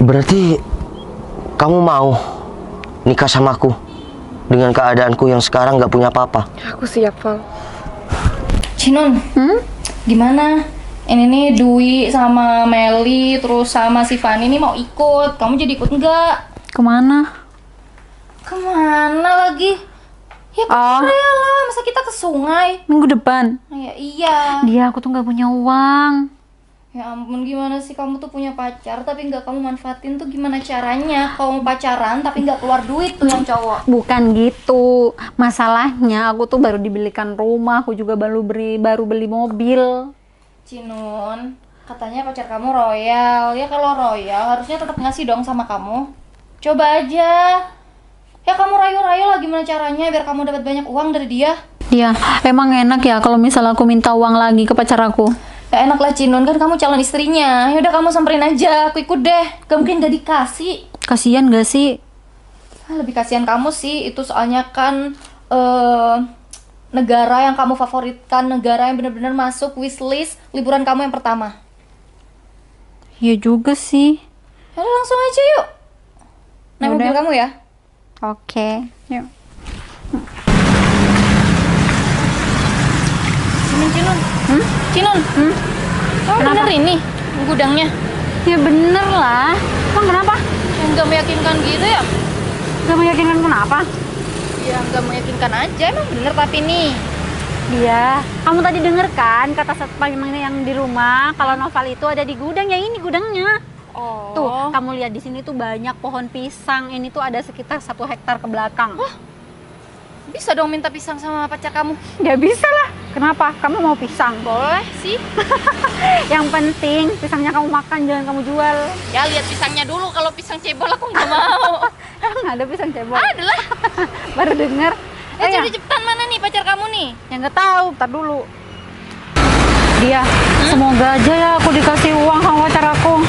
Berarti kamu mau nikah sama aku dengan keadaanku yang sekarang gak punya apa-apa? Aku siap, Val. Cinon, gimana? Ini nih Dwi sama Meli terus sama si Fani nih mau ikut. Kamu jadi ikut nggak? Kemana? Kemana lagi? Ya ke Korea lah. Masa kita ke sungai? Minggu depan. Ya iya. Dia aku tuh nggak punya uang. Ya ampun, gimana sih kamu tuh punya pacar tapi nggak kamu manfaatin tuh gimana caranya? Kamu pacaran tapi nggak keluar duit tuh yang cowok. Bukan gitu. Masalahnya aku tuh baru dibelikan rumah, aku juga baru beli mobil. Cinun, katanya pacar kamu royal. Ya kalau royal harusnya tetap ngasih dong sama kamu. Coba aja. Ya kamu rayu-rayu lah gimana caranya biar kamu dapat banyak uang dari dia. Iya, emang enak ya kalau misalnya aku minta uang lagi ke pacar aku. Ya enak lah Cinun, kan kamu calon istrinya. Yaudah kamu samperin aja, aku ikut deh. Gak mungkin gak dikasih. Kasian gak sih? Lebih kasihan kamu sih, itu soalnya kan negara yang kamu favoritkan, negara yang benar-benar masuk wishlist liburan kamu yang pertama. Iya juga sih. Yaudah langsung aja yuk. Naik mobil kamu ya. Oke, yuk. Cinun. Cinun. Kamu bener ini gudangnya? Ya bener lah. Emang kenapa? Yang gak meyakinkan gitu ya? Gak meyakinkan kenapa? Ya gak meyakinkan aja, emang bener tapi nih. Iya, kamu tadi denger kan kata satpam yang di rumah kalau Noval itu ada di gudang, ya ini gudangnya. Oh. Tuh, kamu lihat di sini tuh banyak pohon pisang. Ini tuh ada sekitar 1 hektar ke belakang. Bisa dong minta pisang sama pacar kamu? Gak bisa lah. Kenapa? Kamu mau pisang? Boleh sih. Yang penting pisangnya kamu makan, jangan kamu jual. Ya lihat pisangnya dulu, kalau pisang cebol aku nggak mau. Emang ada pisang cebol? Ada lah. Baru denger. Jadi cepetan mana nih pacar kamu nih? Yang nggak tahu, ntar dulu. Dia, semoga aja ya aku dikasih uang sama pacar aku.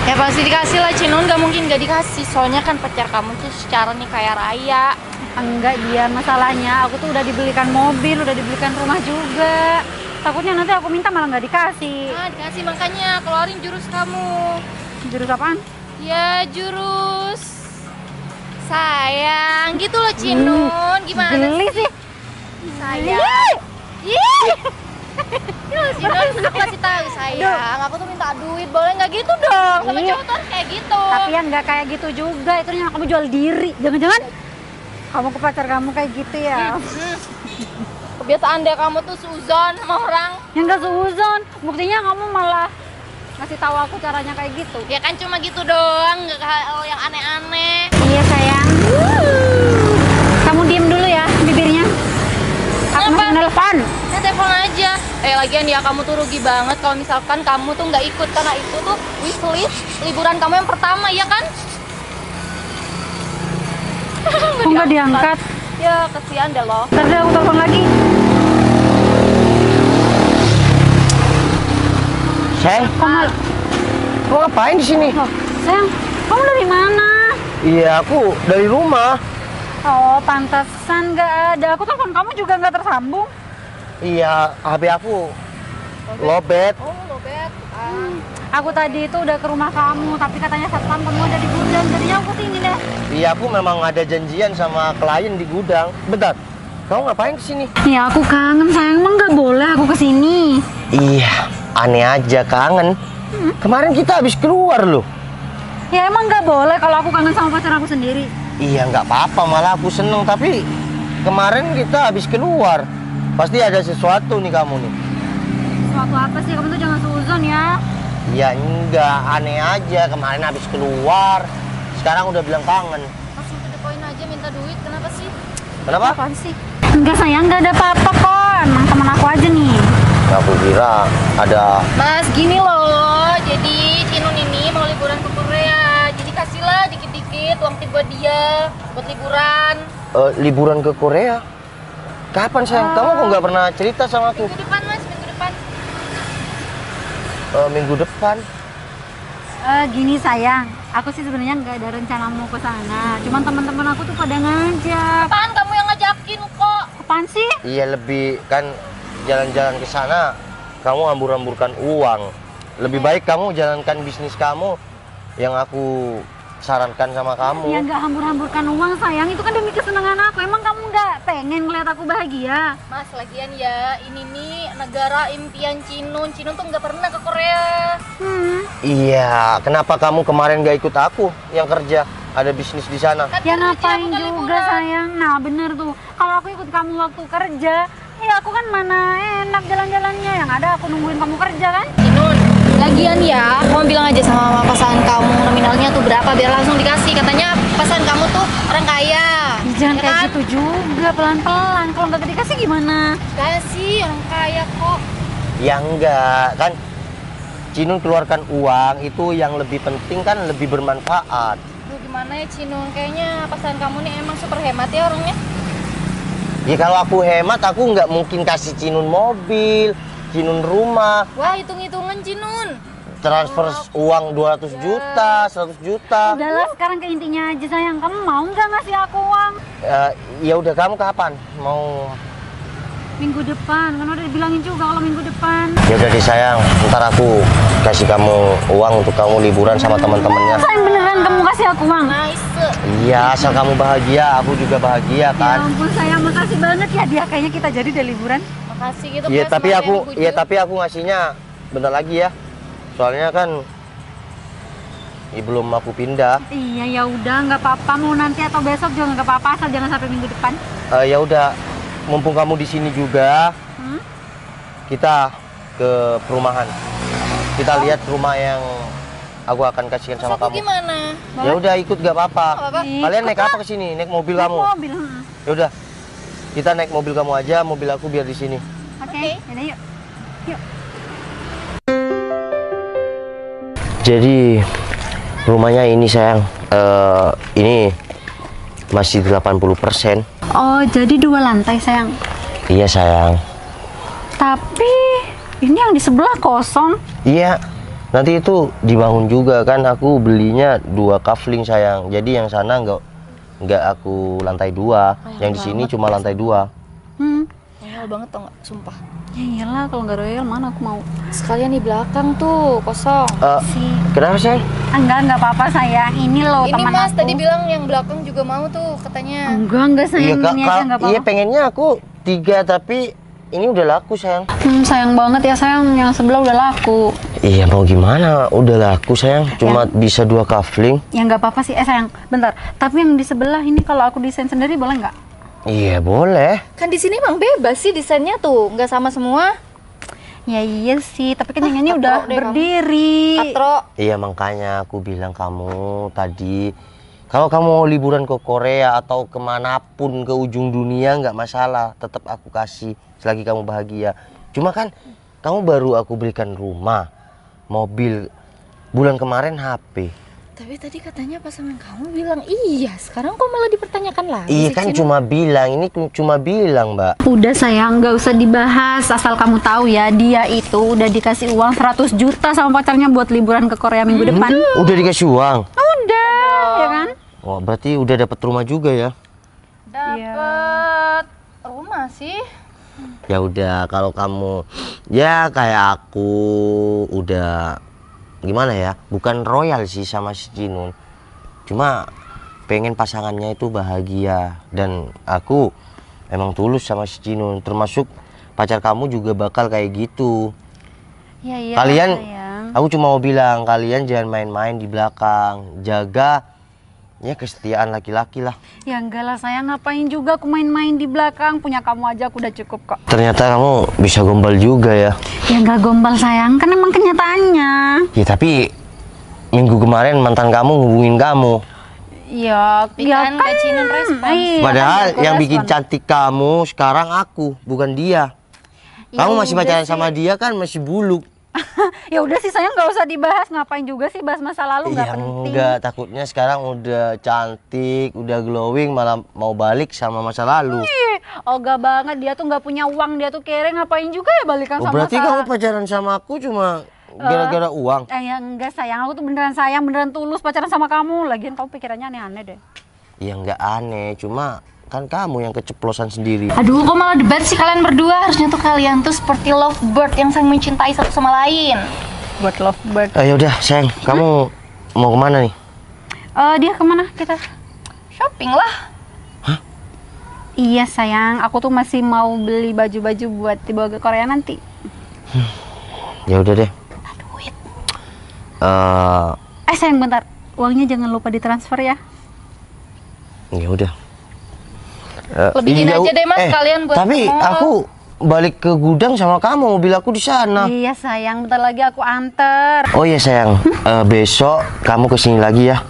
Ya pasti dikasih lah Cinun, nggak mungkin nggak dikasih. Soalnya kan pacar kamu tuh secara nih kaya raya. Enggak, dia masalahnya aku tuh udah dibelikan mobil, udah dibelikan rumah juga. Takutnya nanti aku minta malah nggak dikasih. Nah dikasih, makanya keluarin jurus kamu. Jurus apaan? Ya jurus sayang gitu loh Cinun. Gimana Geli sih. sayang? Ih. Yuk Cinun, aku kasih tahu sayang. Aku tuh minta duit, boleh nggak gitu dong? Sama cowok tuh harus kayak gitu. Tapi yang nggak kayak gitu juga, itu yang kamu jual diri. Jangan-jangan kamu ke pacar kamu kayak gitu ya? Kebiasaan deh kamu tuh suzon sama orang. Yang nggak seuzon, buktinya kamu malah ngasih tahu aku caranya kayak gitu. Ya kan cuma gitu doang, nggak hal yang aneh-aneh. Iya sayang. Kamu diem dulu ya bibirnya. Aku mau nelfon. Ya telepon aja. Lagian ya kamu tuh rugi banget kalau misalkan kamu tuh nggak ikut, karena itu tuh wishlist liburan kamu yang pertama, ya kan? Kok nggak diangkat? Ya kesian deh lo. Tadi aku telepon lagi. Sayang, kamu ngapain di sini? Oh, sayang, kamu dari mana? Iya, aku dari rumah. Oh, pantesan nggak ada. Aku telepon kamu juga nggak tersambung. Iya, HP aku lobet. Oh lobet. Aku tadi itu udah ke rumah kamu, tapi katanya satpam kamu ada di gudang, jadinya aku sini deh. Iya, aku memang ada janjian sama klien di gudang. Bentar, kamu ngapain kesini? Ya aku kangen sayang, emang nggak boleh aku kesini. Iya, aneh aja kangen. Kemarin kita habis keluar loh. Ya emang nggak boleh kalau aku kangen sama pacar aku sendiri. Iya, nggak apa-apa, malah aku seneng. Tapi kemarin kita habis keluar. Pasti ada sesuatu nih kamu nih. Suatu apa sih? Kamu tuh jangan seuzon ya. Ya enggak, aneh aja. Kemarin habis keluar, sekarang udah bilang kangen. Langsung to the point aja, minta duit. Kenapa sih? Kenapa? Apaan sih? Enggak sayang, nggak ada apa-apa kok. Emang teman aku aja nih. Aku kira ada. Mas, gini loh. Jadi Cinun ini mau liburan ke Korea. Jadi kasihlah dikit-dikit uang tip buat dia, buat liburan. Liburan ke Korea? Kapan sayang? Kamu kok nggak pernah cerita sama aku? Minggu depan mas, minggu depan. Minggu depan. Gini sayang, aku sih sebenarnya nggak ada rencana mau ke sana. Cuman teman-teman aku tuh pada ngajak. Apaan kamu yang ngajakin kok? Apaan sih? Iya, lebih kan jalan-jalan ke sana kamu hambur-hamburkan uang. Lebih baik kamu jalankan bisnis kamu yang aku sarankan sama kamu. Ya nggak hambur-hamburkan uang sayang, itu kan demi kesenangan aku. Emang kamu nggak pengen ngeliat aku bahagia? Mas, lagian ya, ini nih negara impian Cinun. Cinun tuh nggak pernah ke Korea. Iya, kenapa kamu kemarin gak ikut aku yang kerja? Ada bisnis di sana. Ya ngapain juga sayang. Nah bener tuh, kalau aku ikut kamu waktu kerja, ya aku kan mana enak jalan-jalannya. Yang ada aku nungguin kamu kerja kan. Cinun, lagian ya, kamu bilang aja sama pasangan kamu nominalnya tuh berapa biar langsung dikasih. Katanya pasangan kamu tuh orang kaya. Ih, jangan Ya kayak kan? gitu juga, pelan-pelan. Kalau nggak dikasih gimana? Kasih orang kaya kok. Ya enggak, kan Cinun keluarkan uang itu yang lebih penting kan, lebih bermanfaat. Duh, gimana ya Cinun? Kayaknya pasangan kamu nih emang super hemat ya orangnya. Ya kalau aku hemat, aku nggak mungkin kasih Cinun mobil, Cinun rumah, Wah, hitung-hitungan Cinun. transfer uang 200 juta, 100 juta. Udahlah sekarang ke intinya aja sayang. Kamu mau nggak ngasih aku uang? Ya udah, kamu kapan mau? Minggu depan, kan udah dibilangin juga kalau minggu depan. Ya udah deh sayang, ntar aku kasih kamu uang untuk kamu liburan sama teman-temannya. Sayang beneran kamu kasih aku uang? Nice. Iya, asal kamu bahagia, aku juga bahagia Ya kan. ampun sayang, makasih banget ya dia. Kayaknya kita jadi deh liburan. Makasih gitu. Iya, Mas, tapi maaf aku, ya, iya bujuk. tapi aku ngasihnya bentar lagi ya. Soalnya kan belum aku pindah. Iya ya udah nggak apa-apa, mau nanti atau besok juga nggak apa-apa, asal jangan sampai minggu depan. Ya udah, mumpung kamu di sini juga, kita ke perumahan. Kita lihat rumah yang aku akan kasihkan Terus sama aku kamu. gimana? Ya udah, ikut gak apa-apa. Nggak apa-apa. Kalian naik apa ke sini? Naik mobil Naik kamu. mobil. Ya udah, kita naik mobil kamu aja, mobil aku biar di sini. Oke, yaudah yuk. Yuk. Jadi rumahnya ini sayang, ini masih 80%. Oh jadi 2 lantai sayang. Iya sayang. Tapi ini yang di sebelah kosong. Iya, nanti itu dibangun juga kan. Aku belinya 2 kafling sayang. Jadi yang sana nggak aku lantai 2, yang di sini cuma lantai 2. Royal banget tau nggak? Sumpah. Ya iyalah kalau nggak royal mana aku mau. Sekalian di belakang tuh kosong. Sih. Kenapa sayang? Enggak apa-apa sayang. Ini loh Ini teman Mas aku. tadi bilang yang belakang juga mau tuh katanya. Enggak sayang, ini aja nggak apa-apa. Iya pengennya aku 3, tapi ini udah laku sayang. Sayang banget ya sayang, yang sebelah udah laku. Iya mau gimana, udah laku sayang. Cuma bisa 2 kafling. Ya nggak apa-apa sih, sayang. Bentar. Tapi yang di sebelah ini kalau aku desain sendiri boleh nggak? Iya boleh. Kan di sini emang bebas sih desainnya tuh, nggak sama semua. Ya iya sih, tapi kan yang ini udah katro deh kamu. berdiri. Katro. Iya makanya aku bilang kamu tadi, kalau kamu mau liburan ke Korea atau kemanapun ke ujung dunia nggak masalah, tetap aku kasih selagi kamu bahagia. Cuma kan kamu baru aku belikan rumah, mobil, bulan kemarin HP. Tapi tadi katanya pasangan kamu bilang iya, sekarang kok malah dipertanyakan lagi Iya sih, kan Cinun? cuma bilang, ini cuma bilang mbak. Udah sayang, nggak usah dibahas. Asal kamu tahu ya, dia itu udah dikasih uang 100 juta sama pacarnya buat liburan ke Korea minggu depan. Udah dikasih uang? Udah, ya kan? Wah berarti udah dapat rumah juga ya? Dapat rumah sih. Ya udah, kalau kamu ya kayak aku udah gimana ya, bukan royal sih sama si Cinun, cuma pengen pasangannya itu bahagia, dan aku emang tulus sama si Cinun, termasuk pacar kamu juga bakal kayak gitu. Ya iya. Kalian, sayang. aku cuma mau bilang kalian jangan main-main di belakang, jaga ya kesetiaan laki-laki lah. Ya enggak lah sayang, ngapain juga aku main-main di belakang. Punya kamu aja aku udah cukup kok. Ternyata kamu bisa gombal juga ya. Ya enggak gombal sayang, kan emang kenyataannya. Ya tapi minggu kemarin mantan kamu ngubungin kamu. Ya, Tapi kan Kak Cinun respon. iya, Padahal kan aku yang respon. bikin cantik kamu sekarang aku, bukan dia. Ya Kamu masih udah pacaran sih. sama dia kan masih buluk. Ya udah sih sayang, nggak usah dibahas. Ngapain juga sih bahas masa lalu, nggak Iya penting. enggak, takutnya sekarang udah cantik, udah glowing, malah mau balik sama masa lalu. Oga banget, dia tuh nggak punya uang, dia tuh kere, ngapain juga ya balikan Oh, sama berarti kamu pacaran sama aku cuma gara-gara uang? Ya enggak sayang, aku tuh beneran sayang, beneran tulus pacaran sama kamu. Lagian kamu pikirannya aneh-aneh deh. Ya enggak aneh, cuma kan kamu yang keceplosan sendiri. Aduh, kok malah debat sih kalian berdua? Harusnya tuh kalian tuh seperti lovebird yang saling mencintai satu sama lain. Buat lovebird. Ya udah sayang, kamu mau kemana nih? Dia kemana kita? Shopping lah. Iya sayang, aku tuh masih mau beli baju-baju buat dibawa ke Korea nanti. Ya udah deh. Duit. Eh, Sayang bentar, uangnya jangan lupa ditransfer ya. ya udah. Lebihin Iya, aja deh Mas, kalian buat tapi ke mall. aku balik ke gudang sama kamu, mobil aku di sana. Iya sayang, bentar lagi aku anter. Oh iya sayang, besok kamu kesini lagi ya.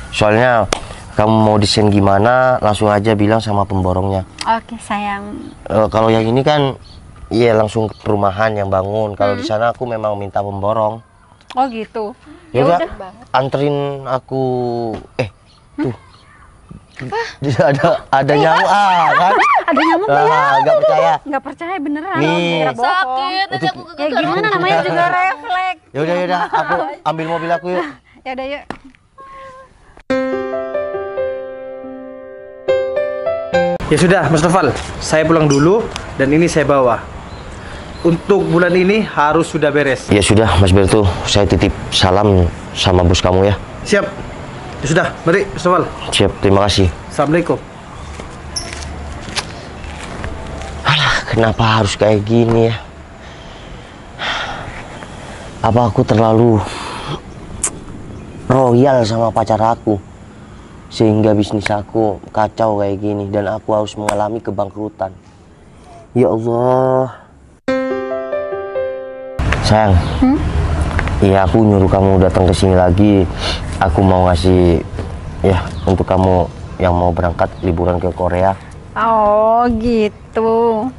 Soalnya kamu mau desain gimana, langsung aja bilang sama pemborongnya. Oke sayang. Kalau yang ini kan, iya langsung ke perumahan yang bangun. Kalau di sana aku memang minta pemborong. Oh gitu. Ya udah, Yaudah. anterin aku. Tuh. Ada nyamuk kan? Ada nyamuk ya? Nggak percaya. Nggak percaya beneran. Nih. Kira bohong. Sakit, nanti aku Ya gimana namanya juga refleks. Ya udah, aku ambil mobil aku yuk. Ya udah yuk. Ya sudah, Mas Noval, saya pulang dulu dan ini saya bawa. Untuk bulan ini harus sudah beres. Ya sudah, Mas Bertu, saya titip salam sama bos kamu ya. Siap. Ya sudah, mari Mas Noval. Siap, terima kasih. Assalamualaikum. Alah, kenapa harus kayak gini ya? Apa aku terlalu royal sama pacar aku? Sehingga bisnis aku kacau kayak gini dan aku harus mengalami kebangkrutan. Ya Allah. Sayang. Iya, aku nyuruh kamu datang ke sini lagi. Aku mau ngasih ya untuk kamu yang mau berangkat liburan ke Korea. Oh gitu.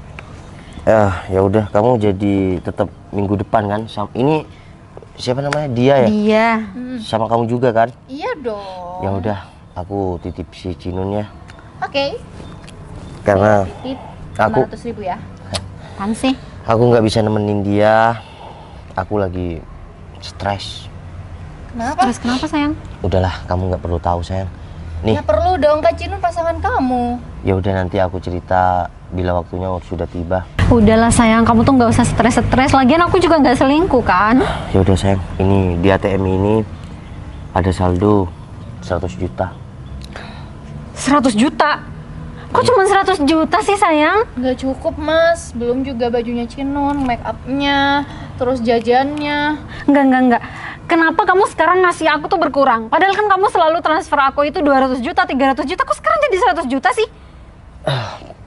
Ya udah, kamu jadi tetap minggu depan kan? Ini siapa namanya? Dia ya? Dia. Sama kamu juga kan? Iya dong. Ya udah, aku titip si Cinun ya. Oke. Karena Titip aku 500.000 ya. Apaan sih? aku nggak bisa nemenin dia. Aku lagi stres. Kenapa? Terus kenapa sayang? Udahlah, kamu nggak perlu tahu sayang. Nih, Ya perlu dong, Kak Cinun pasangan kamu. ya udah nanti aku cerita bila waktunya sudah tiba. Udahlah sayang, kamu tuh nggak usah stres-stres. Lagian aku juga nggak selingkuh kan? Ya udah sayang, ini di ATM ini ada saldo 100 juta. 100 juta? Kok cuma 100 juta sih sayang? Nggak cukup Mas, belum juga bajunya Cinun, make upnya, terus jajannya. Enggak. Kenapa kamu sekarang ngasih aku tuh berkurang? Padahal kan kamu selalu transfer aku itu 200 juta, 300 juta. Kok sekarang jadi 100 juta sih?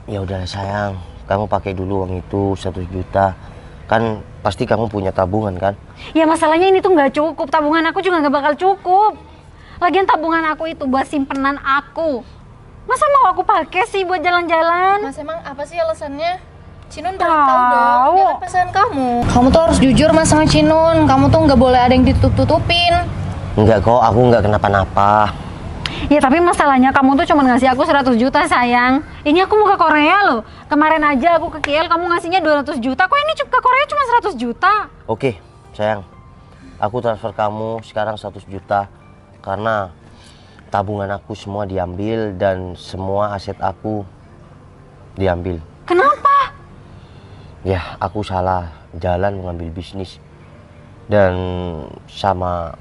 Ya udah sayang, kamu pakai dulu uang itu 100 juta. Kan pasti kamu punya tabungan kan? Ya masalahnya ini tuh nggak cukup. Tabungan aku juga nggak bakal cukup. Lagian tabungan aku itu buat simpenan aku. Masa mau aku pakai sih buat jalan-jalan? Mas emang apa sih alasannya? Cinun boleh Tahu. tahu dong, dia kan pasangan kamu. Kamu tuh harus jujur Mas sama Cinun, kamu tuh nggak boleh ada yang ditutup-tutupin. Enggak kok, aku enggak kenapa-napa. Ya tapi masalahnya kamu tuh cuma ngasih aku 100 juta sayang. Ini aku mau ke Korea loh. Kemarin aja aku ke KL kamu ngasihnya 200 juta. Kok ini ke Korea cuma 100 juta? Oke, sayang. Aku transfer kamu sekarang 100 juta. Karena tabungan aku semua diambil dan semua aset aku diambil. Kenapa? Ya, aku salah jalan mengambil bisnis. Dan sama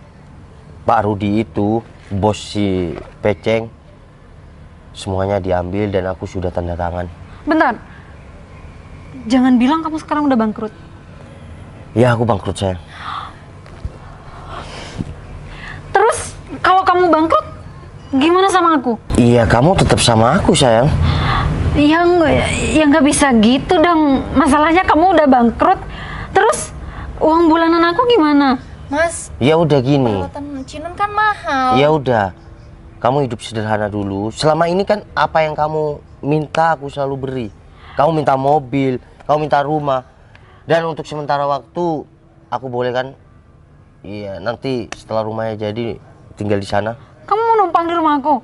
Pak Rudi itu, bos si Peceng, semuanya diambil dan aku sudah tanda tangan. Bentar. Jangan bilang kamu sekarang udah bangkrut. Ya, aku bangkrut sayang. Terus kalau kamu bangkrut, gimana sama aku? Iya, kamu tetap sama aku sayang. Ya nggak bisa gitu dong. Masalahnya kamu udah bangkrut. Terus uang bulanan aku gimana? Mas, Ya udah gini. perawatan Cinun kan mahal. Ya udah, kamu hidup sederhana dulu. Selama ini kan apa yang kamu minta aku selalu beri. Kamu minta mobil, kamu minta rumah. Dan untuk sementara waktu aku boleh kan? Iya, nanti setelah rumahnya jadi tinggal di sana. Kamu mau numpang di rumah aku?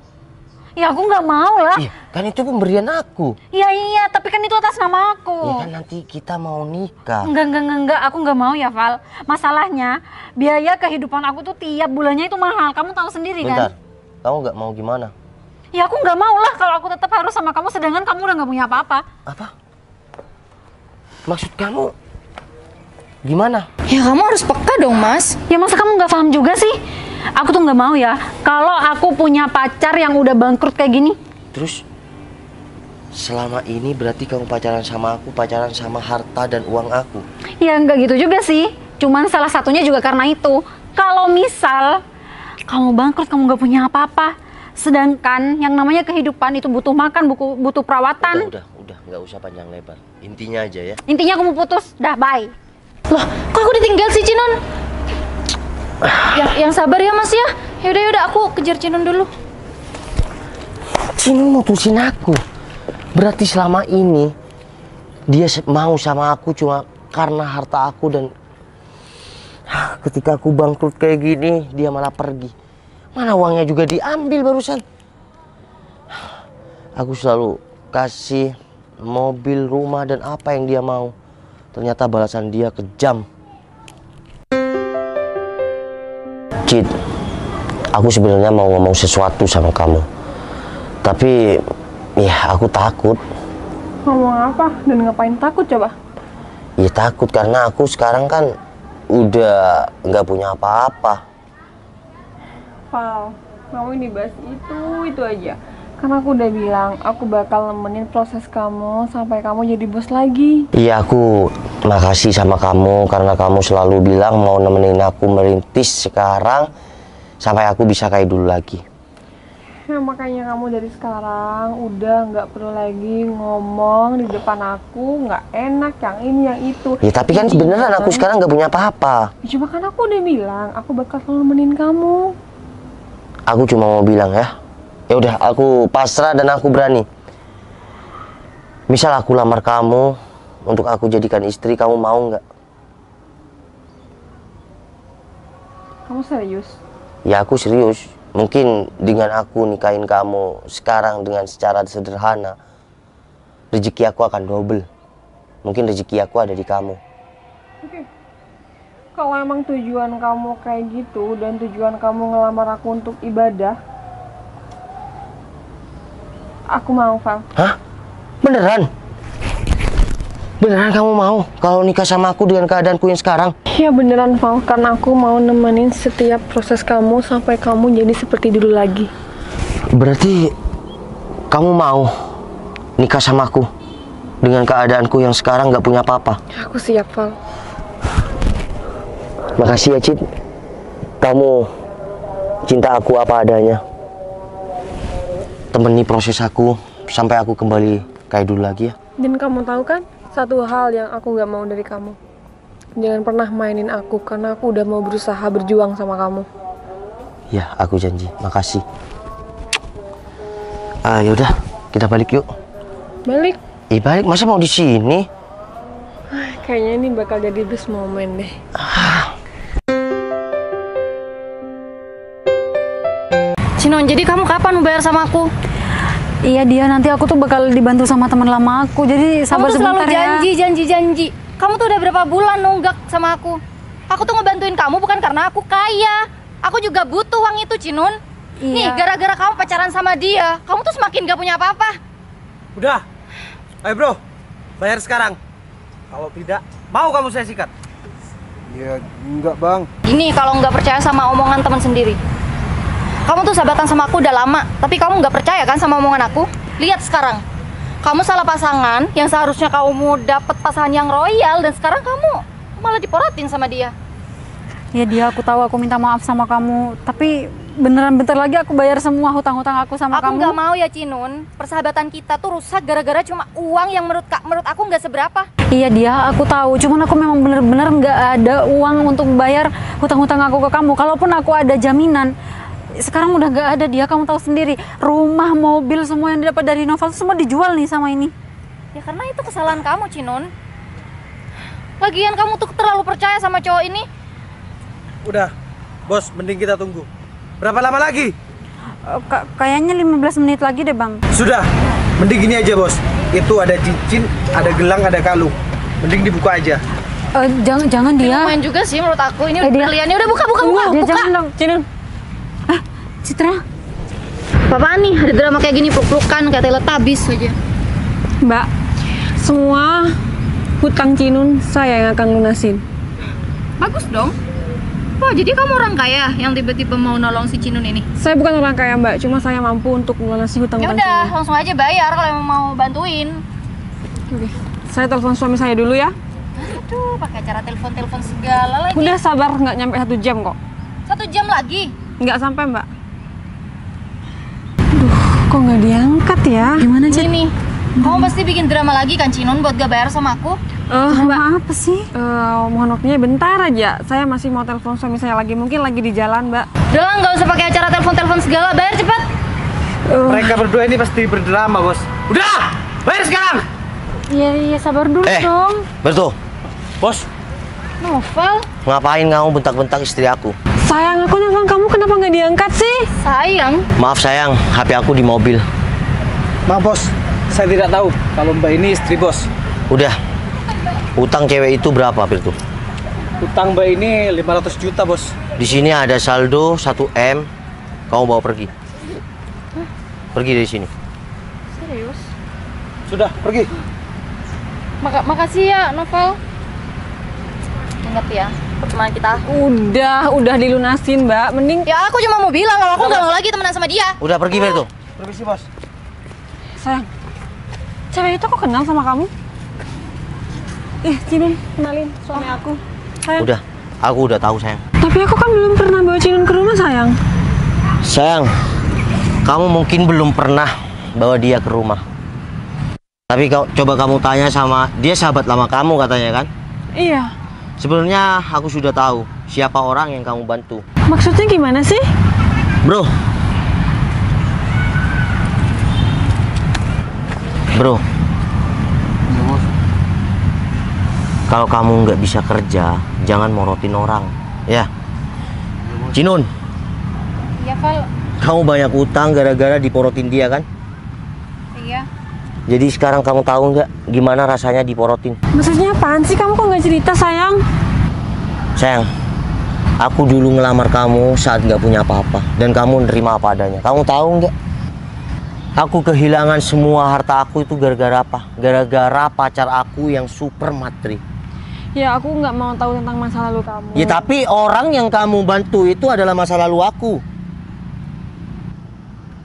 Ya aku nggak mau lah. Iya, kan itu pemberian aku. Iya, tapi kan itu atas nama aku. Ya kan nanti kita mau nikah. Enggak, aku nggak mau ya Val. Masalahnya biaya kehidupan aku tuh tiap bulannya itu mahal. Kamu tahu sendiri Bentar, kan? kamu nggak mau gimana? Ya aku nggak mau lah kalau aku tetap harus sama kamu sedangkan kamu udah nggak punya apa-apa. Apa? Maksud kamu gimana? Ya kamu harus peka dong Mas. Ya masa kamu nggak paham juga sih? Aku tuh nggak mau ya kalau aku punya pacar yang udah bangkrut kayak gini. Terus selama ini berarti kamu pacaran sama aku, pacaran sama harta dan uang aku. Ya nggak gitu juga sih. Cuman salah satunya juga karena itu. Kalau misal kamu bangkrut, kamu nggak punya apa-apa. Sedangkan yang namanya kehidupan itu butuh makan, butuh perawatan. Udah, nggak usah panjang lebar. Intinya aja ya. Intinya aku mau putus. Dah, bye. Loh, kok aku ditinggal sih Cinun? Yang sabar ya Mas ya. Yaudah aku kejar Cinun dulu. Cinun mutusin aku. Berarti selama ini dia mau sama aku cuma karena harta aku, dan ketika aku bangkrut kayak gini dia malah pergi. Mana uangnya juga diambil barusan. Aku selalu kasih mobil, rumah, dan apa yang dia mau. Ternyata balasan dia kejam. Cid, aku sebenarnya mau ngomong sesuatu sama kamu. Tapi ya aku takut. Ngomong apa dan ngapain takut coba? Ya takut karena aku sekarang kan udah nggak punya apa-apa. Val, kamu ini bahas itu aja. Karena aku udah bilang, aku bakal nemenin proses kamu sampai kamu jadi bos lagi. Iya, aku makasih sama kamu karena kamu selalu bilang mau nemenin aku merintis sekarang sampai aku bisa kayak dulu lagi. Ya makanya kamu dari sekarang udah nggak perlu lagi ngomong di depan aku nggak enak yang ini yang itu. Ya tapi kan beneran aku sekarang nggak punya apa-apa. Ya, cuma kan aku udah bilang, aku bakal selalu nemenin kamu. Aku cuma mau bilang ya. Ya udah, aku pasrah dan aku berani. Misal aku lamar kamu untuk aku jadikan istri, kamu mau nggak? Kamu serius? Ya aku serius. Mungkin dengan aku nikahin kamu sekarang dengan secara sederhana, rezeki aku akan double. Mungkin rezeki aku ada di kamu. Oke. Kalau emang tujuan kamu kayak gitu dan tujuan kamu ngelamar aku untuk ibadah, aku mau, Val. Hah? Beneran? Beneran kamu mau kalau nikah sama aku dengan keadaanku yang sekarang? Ya beneran, Val, karena aku mau nemenin setiap proses kamu sampai kamu jadi seperti dulu lagi. Berarti kamu mau nikah sama aku dengan keadaanku yang sekarang nggak punya apa-apa? Aku siap, Val. Makasih ya, Cid. Kamu cinta aku apa adanya. Temani proses aku sampai aku kembali kayak dulu lagi ya. Dan kamu tahu kan, satu hal yang aku gak mau dari kamu. Jangan pernah mainin aku, karena aku udah mau berusaha berjuang sama kamu. Ya, aku janji. Makasih. Yaudah, kita balik yuk. Balik? Balik? Masa mau di sini? Kayaknya ini bakal jadi best moment deh. Cinon, jadi kamu kapan mau bayar sama aku? Iya dia, nanti aku tuh bakal dibantu sama teman lama aku. Jadi sabar Kamu tuh selalu sebentar ya. janji. Kamu tuh udah berapa bulan nunggak sama aku? Aku tuh ngebantuin kamu bukan karena aku kaya. Aku juga butuh uang itu, Cinun. Iya. Nih, gara-gara kamu pacaran sama dia, kamu tuh semakin gak punya apa-apa. Udah. Ayo bro, bayar sekarang. Kalau tidak, mau kamu saya sikat? Ya enggak bang. Gini, kalau nggak percaya sama omongan teman sendiri. Kamu tuh sahabatan sama aku udah lama, tapi kamu nggak percaya kan sama omongan aku? Lihat sekarang, kamu salah pasangan yang seharusnya kamu dapet pasangan yang royal, dan sekarang kamu malah diporotin sama dia. Ya dia, aku tahu aku minta maaf sama kamu, tapi beneran bentar lagi aku bayar semua hutang-hutang aku sama Aku kamu. nggak mau ya Cinun, persahabatan kita tuh rusak gara-gara cuma uang yang menurut aku nggak seberapa. Iya dia, aku tahu. Cuman aku memang bener-bener nggak ada uang untuk bayar hutang-hutang aku ke kamu. Kalaupun aku ada jaminan, sekarang udah nggak ada dia. Kamu tahu sendiri, rumah, mobil, semua yang didapat dari Noval semua dijual nih sama ini. Ya karena itu kesalahan kamu, Cinun. Lagian kamu tuh terlalu percaya sama cowok ini. Udah, bos, mending kita tunggu. Berapa lama lagi? Kayaknya 15 menit lagi deh bang. Sudah, mending gini aja bos. Itu ada cincin, ada gelang, ada kalung. Mending dibuka aja. Jangan dia. Lumayan juga sih menurut aku ini. dia. Berliannya udah buka. Dia jangan dong, Cinun. Citra. Apaan nih? Ada drama kayak gini, peluk-pelukan kayak Teletubbies aja. Mbak, semua hutang Cinun saya yang akan lunasin. Bagus dong. Oh, jadi kamu orang kaya yang tiba-tiba mau nolong si Cinun ini? Saya bukan orang kaya mbak, cuma saya mampu untuk melunasi Ya hutang-hutang udah, Cinun. langsung aja bayar kalau emang mau bantuin. Oke, saya telepon suami saya dulu ya. Aduh, pakai cara telepon-telepon segala lagi. Udah sabar, nggak nyampe 1 jam kok. 1 jam lagi. Nggak sampai mbak. Aduh, kok nggak diangkat ya? Gimana Cid? Ini, kamu pasti bikin drama lagi kan Cinun buat gak bayar sama aku? Mbak, Apa sih? mohon waktunya bentar aja. Saya masih mau telepon suami saya lagi, mungkin lagi di jalan mbak. Udah lah, nggak usah pakai acara telepon-telepon segala, bayar cepat. Mereka berdua ini pasti berdrama, Bos. Udah! Bayar sekarang! Iya, sabar dulu dong. Bertuh, Bos, Novel, ngapain kamu bentak-bentak istri aku? Sayang, aku nelfon kamu kenapa nggak diangkat sih? sayang. Maaf sayang, HP aku di mobil. maaf Bos. Saya tidak tahu kalau Mbak ini istri Bos. Udah, utang cewek itu berapa Bertuh? Utang Mbak ini 500 juta, Bos. Di sini ada saldo 1 M. Kamu bawa pergi. Pergi dari sini. Serius? Sudah, pergi. Makasih ya, Novel. Ingat ya, pertemanan kita. Udah dilunasin mbak. Mending Ya aku cuma mau bilang kalau aku nggak mau lagi temenan sama dia. Udah pergi Bertuh. Permisi, Bos. sayang, cewek itu kok kenal sama kamu? Cinun, kenalin suami aku. Sayang. Udah, aku udah tahu sayang. Tapi aku kan belum pernah bawa Cinun ke rumah sayang. Sayang, kamu mungkin belum pernah bawa dia ke rumah. Tapi coba kamu tanya sama dia, sahabat lama kamu katanya kan? Iya. Sebenarnya aku sudah tahu siapa orang yang kamu bantu. Maksudnya gimana sih? Bro. Kalau kamu nggak bisa kerja, jangan morotin orang, ya. Cinun, Iya, Val. kamu banyak utang gara-gara diporotin dia kan? Iya. Jadi sekarang kamu tahu nggak gimana rasanya diporotin? Maksudnya apaan sih? Kamu kok nggak cerita sayang? Sayang, aku dulu ngelamar kamu saat nggak punya apa-apa dan kamu nerima apa adanya. Kamu tahu nggak? Aku kehilangan semua harta aku itu gara-gara apa? Gara-gara pacar aku yang super materi. Ya aku nggak mau tahu tentang masa lalu kamu. Ya tapi orang yang kamu bantu itu adalah masa lalu aku.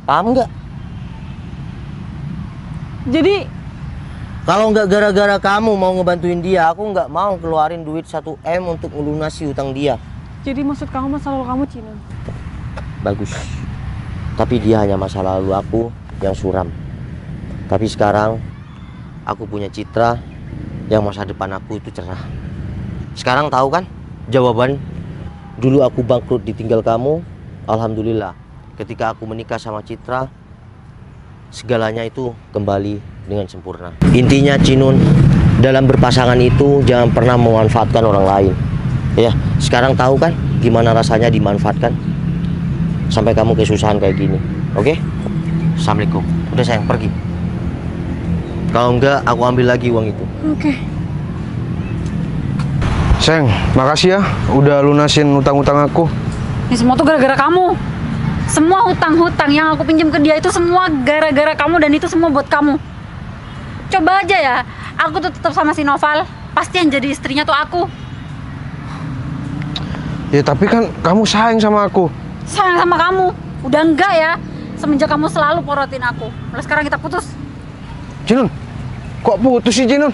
Paham nggak? Jadi Kalau nggak gara-gara kamu mau ngebantuin dia, aku nggak mau keluarin duit 1 M untuk melunasi hutang dia. Jadi maksud kamu masa lalu kamu Cinun? Bagus. Tapi dia hanya masa lalu aku yang suram. Tapi sekarang aku punya Citra yang masa depan aku itu cerah. Sekarang tahu kan jawaban dulu aku bangkrut ditinggal kamu. Alhamdulillah ketika aku menikah sama Citra, segalanya itu kembali dengan sempurna. Intinya Cinun, dalam berpasangan itu jangan pernah memanfaatkan orang lain. Ya, sekarang tahu kan gimana rasanya dimanfaatkan sampai kamu kesusahan kayak gini. Oke? Assalamualaikum. Udah sayang, pergi. Kalau enggak aku ambil lagi uang itu. Oke. Sayang, makasih ya udah lunasin utang-utang aku. Ini semua tuh gara-gara kamu. Semua hutang-hutang yang aku pinjam ke dia itu semua gara-gara kamu dan itu semua buat kamu. Coba aja ya, aku tuh tetap sama si Noval. Pasti yang jadi istrinya tuh aku. Ya tapi kan kamu sayang sama aku. Sayang sama kamu. Udah enggak ya? Semenjak kamu selalu porotin aku. Mulai sekarang kita putus. Cinun, kok putus sih Cinun?